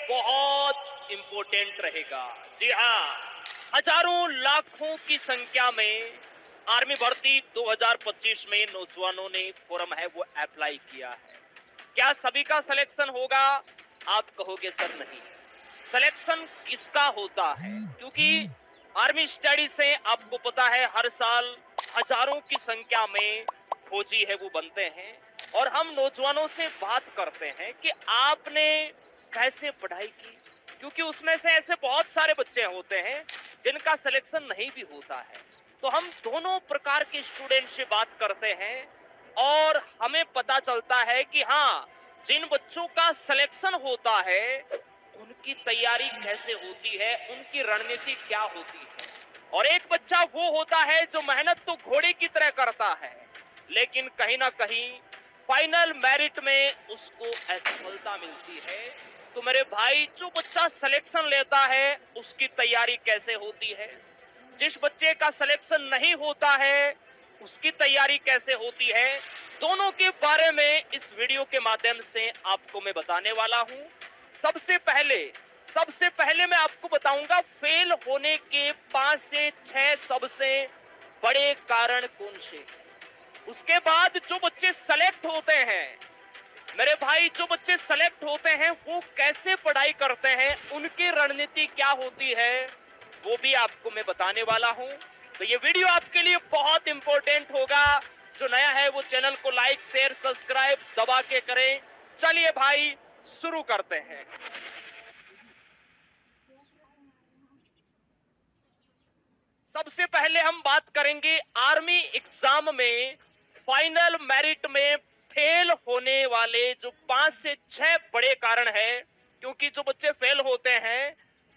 बहुत इंपॉर्टेंट रहेगा। जी हाँ, हजारों लाखों की संख्या में आर्मी भर्ती 2025 में नौजवानों ने फॉर्म है वो अप्लाई किया है। क्या सभी का सिलेक्शन होगा? आप कहोगे सर नहीं। सिलेक्शन किसका होता है? क्योंकि आर्मी स्टडी से आपको पता है हर साल हजारों की संख्या में फौजी है वो बनते हैं। और हम नौजवानों से बात करते हैं कि आपने कैसे पढ़ाई की, क्योंकि उसमें से ऐसे बहुत सारे बच्चे होते हैं जिनका सिलेक्शन नहीं भी होता है। तो हम दोनों प्रकार के स्टूडेंट से बात करते हैं और हमें पता चलता है कि हाँ, जिन बच्चों का सिलेक्शन होता है उनकी तैयारी कैसे होती है, उनकी रणनीति क्या होती है। और एक बच्चा वो होता है जो मेहनत तो घोड़े की तरह करता है, लेकिन कहीं ना कहीं फाइनल मेरिट में उसको असफलता मिलती है। तो मेरे भाई, जो बच्चा सिलेक्शन लेता है उसकी तैयारी कैसे होती है, जिस बच्चे का सिलेक्शन नहीं होता है उसकी तैयारी कैसे होती है, दोनों के बारे में इस वीडियो के माध्यम से आपको मैं बताने वाला हूं। सबसे पहले मैं आपको बताऊंगा फेल होने के 5 से 6 सबसे बड़े कारण कौन से हैं। उसके बाद जो बच्चे सेलेक्ट होते हैं, मेरे भाई, जो बच्चे सेलेक्ट होते हैं वो कैसे पढ़ाई करते हैं, उनकी रणनीति क्या होती है, वो भी आपको मैं बताने वाला हूं। तो ये वीडियो आपके लिए बहुत इंपॉर्टेंट होगा। जो नया है वो चैनल को लाइक शेयर सब्सक्राइब दबा के करें। चलिए भाई, शुरू करते हैं। सबसे पहले हम बात करेंगे आर्मी एग्जाम में फाइनल मेरिट में फेल होने वाले जो 5 से 6 बड़े कारण हैं। क्योंकि जो बच्चे फेल होते हैं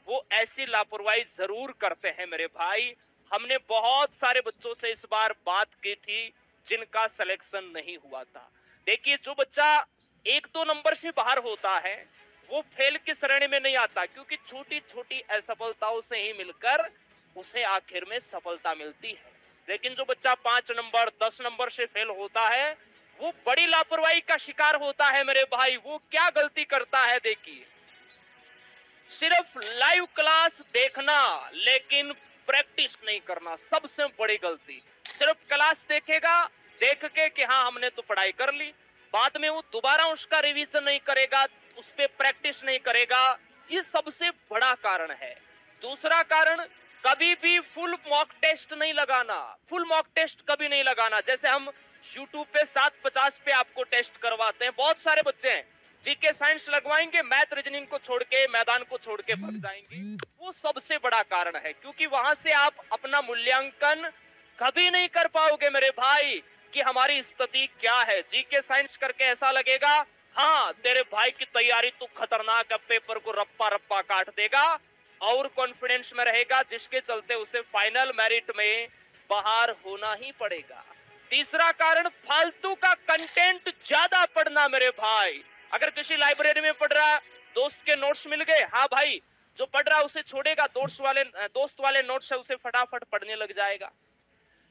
वो ऐसी लापरवाही जरूर करते हैं मेरे भाई। हमने बहुत सारे बच्चों से इस बार बात की थी जिनका सिलेक्शन नहीं हुआ था। देखिए, जो बच्चा 1-2 नंबर से बाहर होता है वो फेल की श्रेणी में नहीं आता, क्योंकि छोटी छोटी असफलताओं से ही मिलकर उसे आखिर में सफलता मिलती है। लेकिन जो बच्चा 5 नंबर 10 नंबर से फेल होता है वो बड़ी लापरवाही का शिकार होता है मेरे भाई। वो क्या गलती करता है, देखिए, सिर्फ लाइव क्लास देखना लेकिन प्रैक्टिस नहीं करना, सबसे बड़ी गलती। सिर्फ क्लास देखेगा, देख के कि हाँ हमने तो पढ़ाई कर ली, बाद में वो दोबारा उसका रिवीजन नहीं करेगा, उस पर प्रैक्टिस नहीं करेगा। ये सबसे बड़ा कारण है। दूसरा कारण, कभी भी फुल मॉक टेस्ट नहीं लगाना। फुल मॉक टेस्ट कभी नहीं लगाना। जैसे हम YouTube पे 750 पे आपको टेस्ट करवाते हैं, बहुत सारे बच्चे हैं जीके साइंस लगवाएंगे, मैथ रीजनिंग को छोड़ के, मैदान को छोड़ के भाग जाएंगे। वो सबसे बड़ा कारण है, क्योंकि वहां से आप अपना मूल्यांकन कभी नहीं कर पाओगे मेरे भाई कि हमारी स्थिति क्या है। जीके साइंस करके ऐसा लगेगा हाँ तेरे भाई की तैयारी तो खतरनाक है, पेपर को रप्पा रप्पा काट देगा और कॉन्फिडेंस में रहेगा, जिसके चलते उसे फाइनल मेरिट में बाहर होना ही पड़ेगा। तीसरा कारण, फालतू का कंटेंट ज्यादा पढ़ना मेरे भाई। अगर किसी लाइब्रेरी में पढ़ रहा, दोस्त के नोट्स मिल गए, हाँ भाई, जो पढ़ रहा उसे छोड़ेगा, दोस्त वाले नोट्स है उसे फटाफट पढ़ने लग जाएगा।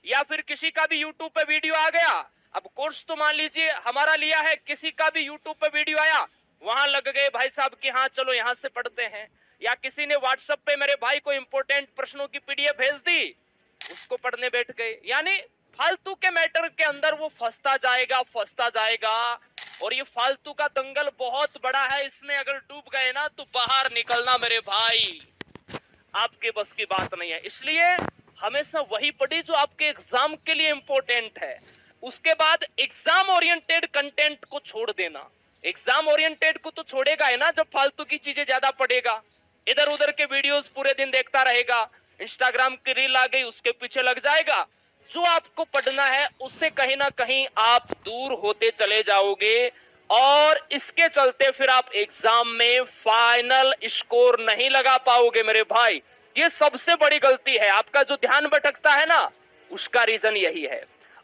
या फिर किसी का भी यूट्यूब पे वीडियो आ गया, अब कोर्स तो मान लीजिए हमारा लिया है, किसी का भी यूट्यूब पे वीडियो आया, वहां लग गए भाई साहब कि हाँ चलो यहां से पढ़ते हैं। या किसी ने व्हाट्सएप पे मेरे भाई को इंपोर्टेंट प्रश्नों की पीडीएफ भेज दी, उसको पढ़ने बैठ गए। यानी फालतू के मैटर के अंदर वो फंसता जाएगा। और ये फालतू का दंगल बहुत बड़ा है, इसमें अगर डूब गए ना तो बाहर निकलना मेरे भाई आपके बस की बात नहीं है। इसलिए हमेशा वही पढ़ी जो आपके एग्जाम के लिए इंपॉर्टेंट है। उसके बाद एग्जाम ओरिएंटेड कंटेंट को छोड़ देना। एग्जाम ओरिएंटेड को तो छोड़ेगा है ना जब फालतू की चीजें ज्यादा पढ़ेगा। इधर उधर के वीडियोस पूरे दिन देखता रहेगा, इंस्टाग्राम की रील आ गई उसके पीछे लग जाएगा। जो आपको पढ़ना है उससे कहीं ना कहीं आप दूर होते चले जाओगे और इसके चलते फिर आप एग्जाम में फाइनल स्कोर नहीं लगा पाओगे मेरे भाई। ये सबसे बड़ी गलती है। आपका जो ध्यान भटकता है ना उसका रीजन यही है।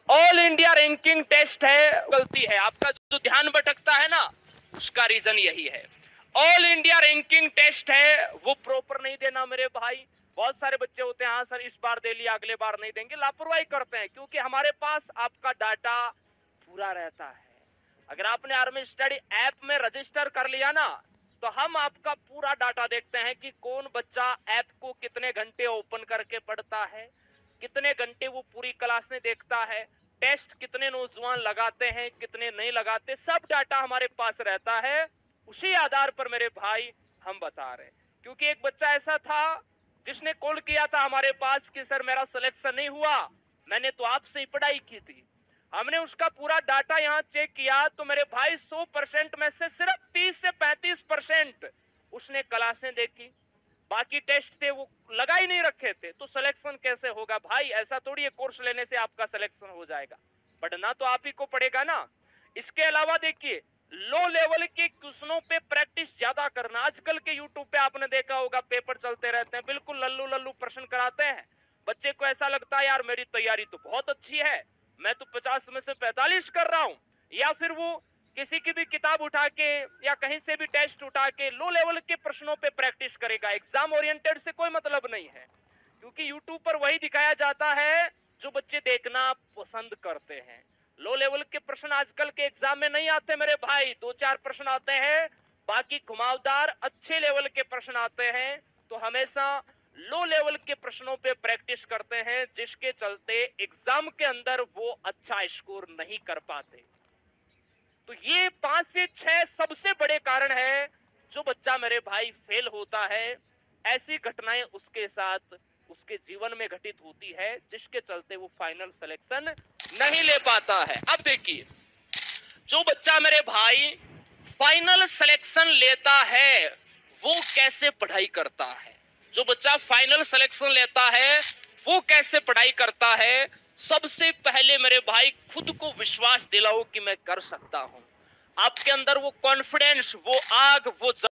ऑल इंडिया रैंकिंग टेस्ट है, गलती है। आपका जो ध्यान भटकता है ना उसका रीजन यही है। ऑल इंडिया रैंकिंग टेस्ट है वो प्रॉपर नहीं देना मेरे भाई। बहुत सारे बच्चे होते हैं हाँ सर इस बार दे लिया अगले बार नहीं देंगे, लापरवाही करते हैं, क्योंकि हमारे पास आपका डाटा पूरा रहता है। अगर आपने आर्मी स्टडी ऐप में रजिस्टर कर लिया ना तो हम आपका पूरा डाटा देखते हैं कि कौन बच्चा ऐप को कितने घंटे ओपन करके पढ़ता है, कितने घंटे वो पूरी क्लासें देखता है, टेस्ट कितने नौजवान लगाते हैं, कितने नहीं लगाते, सब डाटा हमारे पास रहता है। उसी आधार पर मेरे भाई हम बता रहे हैं। क्योंकि एक बच्चा ऐसा था जिसने कॉल किया था हमारे पास कि सर मेरा सिलेक्शन नहीं हुआ, मैंने तो आपसे ही पढ़ाई की थी। हमने उसका पूरा डाटा यहाँ चेक किया तो मेरे भाई 100% में से सिर्फ 30 से 35% उसने क्लासें देखी, बाकी टेस्ट थे वो लगा ही नहीं रखे थे। तो सिलेक्शन कैसे होगा भाई? ऐसा थोड़ी है कोर्स लेने से आपका सिलेक्शन हो जाएगा, पढ़ना तो आप ही को पड़ेगा ना। इसके अलावा देखिए, लो लेवल के क्वेश्चनों पे प्रैक्टिस ज्यादा करना। आजकल के यूट्यूब पे आपने देखा होगा पेपर चलते रहते हैं, बिल्कुल लल्लू लल्लू प्रश्न कराते हैं। बच्चे को ऐसा लगता है यार मेरी तैयारी तो बहुत अच्छी है, मैं तो 50 में से 45 कर रहा हूं। या फिर वो किसी की भी किताब उठा के या कहीं से भी टेस्ट उठा के लो लेवल के प्रश्नों पे प्रैक्टिस करेगा। एग्जाम ओरिएंटेड से कोई मतलब नहीं है, क्योंकि यूट्यूब पर वही दिखाया जाता है जो बच्चे देखना पसंद करते हैं। लो लेवल के प्रश्न आजकल के एग्जाम में नहीं आते मेरे भाई, 2-4 प्रश्न आते हैं, बाकी घुमावदार अच्छे लेवल के प्रश्न आते हैं। तो हमेशा लो लेवल के प्रश्नों पे प्रैक्टिस करते हैं, जिसके चलते एग्जाम के अंदर वो अच्छा स्कोर नहीं कर पाते। तो ये 5 से 6 सबसे बड़े कारण है जो बच्चा मेरे भाई फेल होता है। ऐसी घटनाएं उसके साथ उसके जीवन में घटित होती है, जिसके चलते वो फाइनल सिलेक्शन नहीं ले पाता है। अब देखिए, जो बच्चा मेरे भाई फाइनल सिलेक्शन लेता है वो कैसे पढ़ाई करता है। जो बच्चा फाइनल सिलेक्शन लेता है वो कैसे पढ़ाई करता है। सबसे पहले मेरे भाई खुद को विश्वास दिलाओ कि मैं कर सकता हूं। आपके अंदर वो कॉन्फिडेंस, वो आग, वो